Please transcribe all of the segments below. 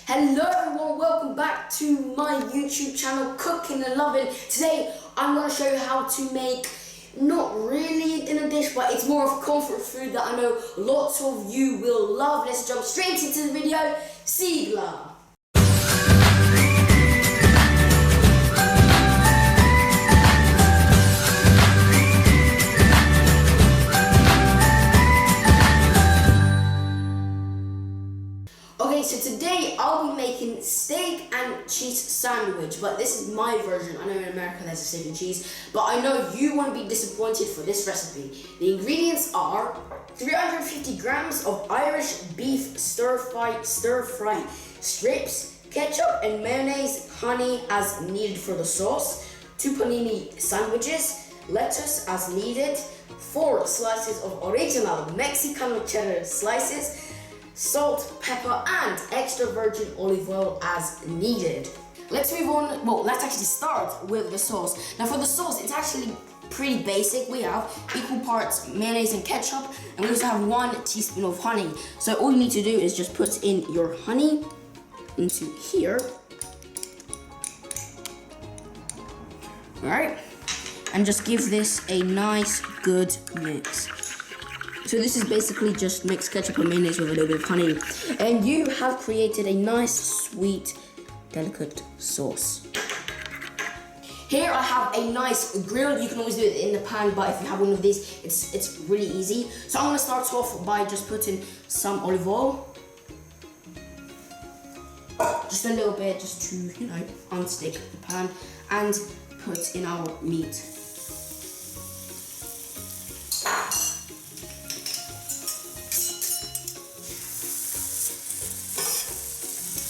Hello everyone, welcome back to my YouTube channel, Cooking and Loving. Today I'm going to show you how to make, not really a dinner dish, but it's more of comfort food that I know lots of you will love. Let's jump straight into the video. Sigla! Okay, so today I'll be making steak and cheese sandwich, but this is my version. I know in America there's a steak and cheese, but I know you won't be disappointed for this recipe. The ingredients are 350 grams of Irish beef stir-fry strips, ketchup and mayonnaise, honey as needed for the sauce, 2 panini sandwiches, lettuce as needed, 4 slices of original Mexican cheddar slices, salt, pepper, and extra virgin olive oil as needed. Let's move on, well, let's actually start with the sauce. Now for the sauce, it's actually pretty basic. We have equal parts mayonnaise and ketchup, and we also have 1 teaspoon of honey. So all you need to do is just put in your honey into here. All right, and just give this a nice, good mix. So this is basically just mixed ketchup and mayonnaise with a little bit of honey. And you have created a nice, sweet, delicate sauce. Here I have a nice grill. You can always do it in the pan, but if you have one of these, it's really easy. So I'm gonna start off by just putting some olive oil. Just a little bit, just to, unstick the pan. And put in our meat.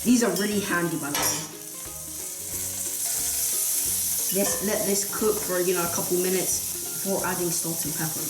These are really handy, by the way. Let this cook for, a couple minutes before adding salt and pepper.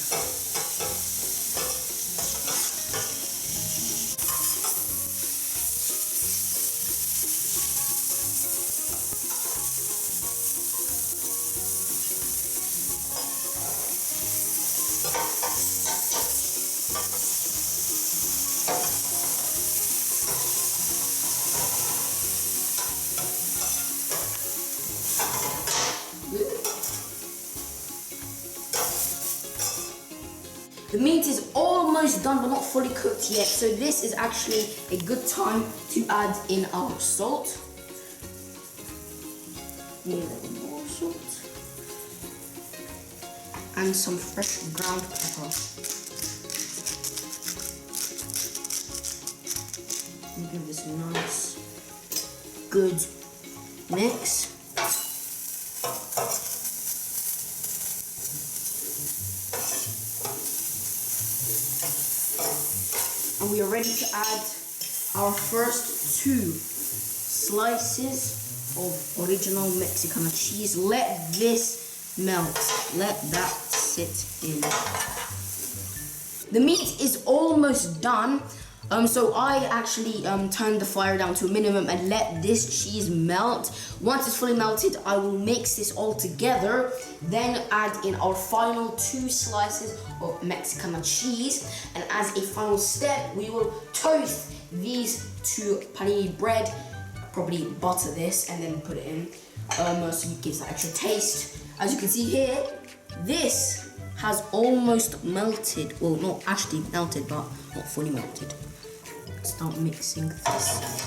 The meat is almost done but not fully cooked yet, so this is actually a good time to add in our salt. A little more salt. And some fresh ground pepper. And give this a nice, good mix. And we are ready to add our first 2 slices of original Mexican cheese. Let this melt. Let that sit in. The meat is almost done. So I actually turned the fire down to a minimum and let this cheese melt. Once it's fully melted, I will mix this all together, then add in our final 2 slices of Mexican cheese. And as a final step, we will toast these 2 panini bread, probably butter this and then put it in, so it gives that extra taste. As you can see here, this has almost melted. Well, not actually melted, but not fully melted. Start mixing this.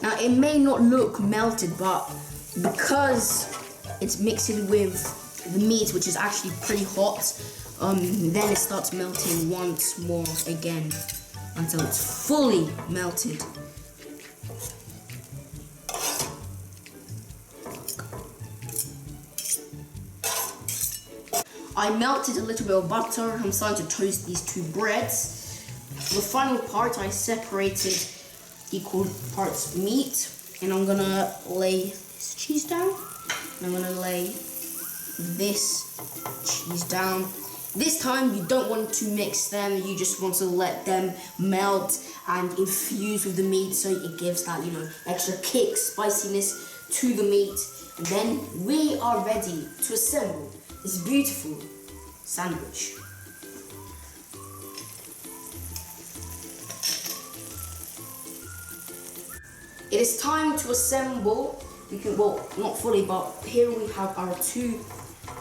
Now it may not look melted, but because it's mixing with the meat, which is actually pretty hot, then it starts melting once more again until it's fully melted. I melted a little bit of butter. I'm starting to toast these 2 breads. For the final part, I separated equal parts meat, and I'm gonna lay this cheese down, and I'm gonna lay this cheese down. This time you don't want to mix them, you just want to let them melt and infuse with the meat so it gives that, extra kick, spiciness to the meat. And then we are ready to assemble this beautiful sandwich. It is time to assemble. We can, well, not fully, but here we have our 2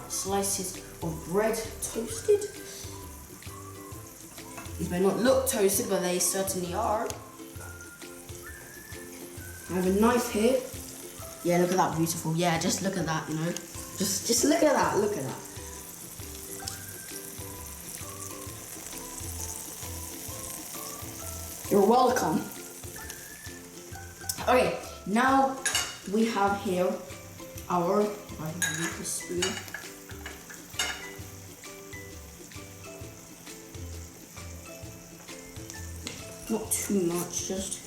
slices of bread toasted. These may not look toasted, but they certainly are. I have a knife here. Yeah, look at that, beautiful. Yeah, just look at that, you know. Just look at that, look at that. You're welcome. Okay, now we have here our spoon. Not too much, just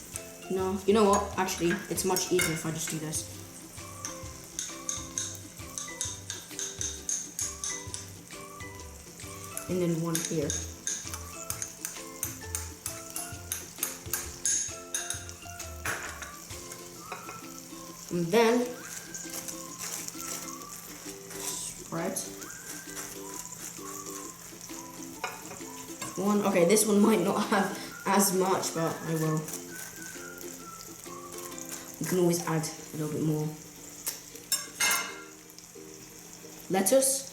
no. You know what? Actually, it's much easier if I just do this. And then one here. And then spread. One. Okay, this one might not have as much, but I will. You can always add a little bit more. Lettuce.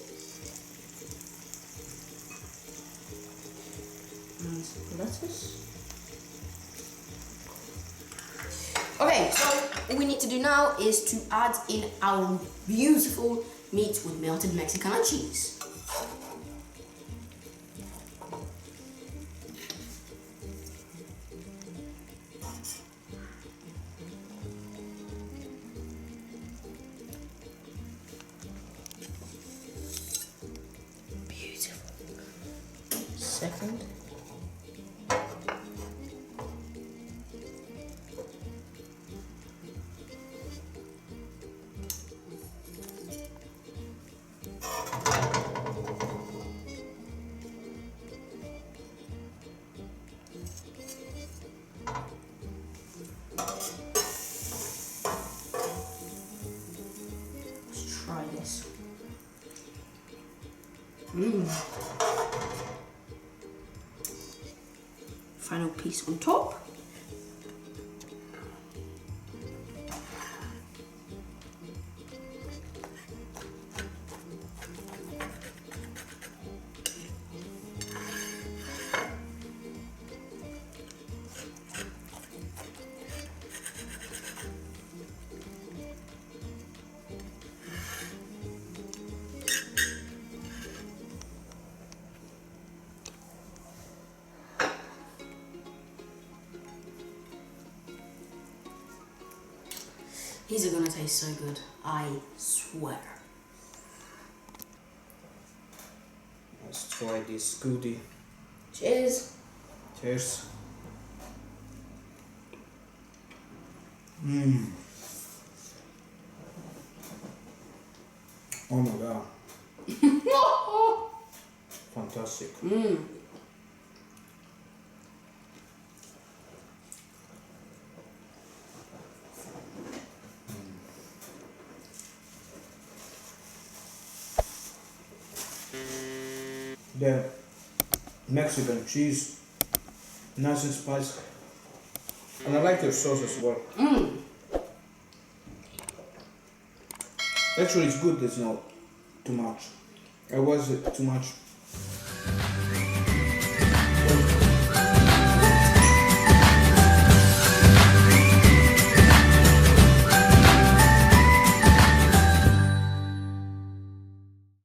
And lettuce. Okay, so all we need to do now is to add in our beautiful meat with melted Mexican cheese. Beautiful. Second. Try this. Final piece on top. These are gonna taste so good, I swear. Let's try this goodie. Cheers. Cheers. Oh my god. Fantastic. The Mexican cheese, nice and spicy. And I like your sauce as well. Actually, it's good, there's not too much. I was too much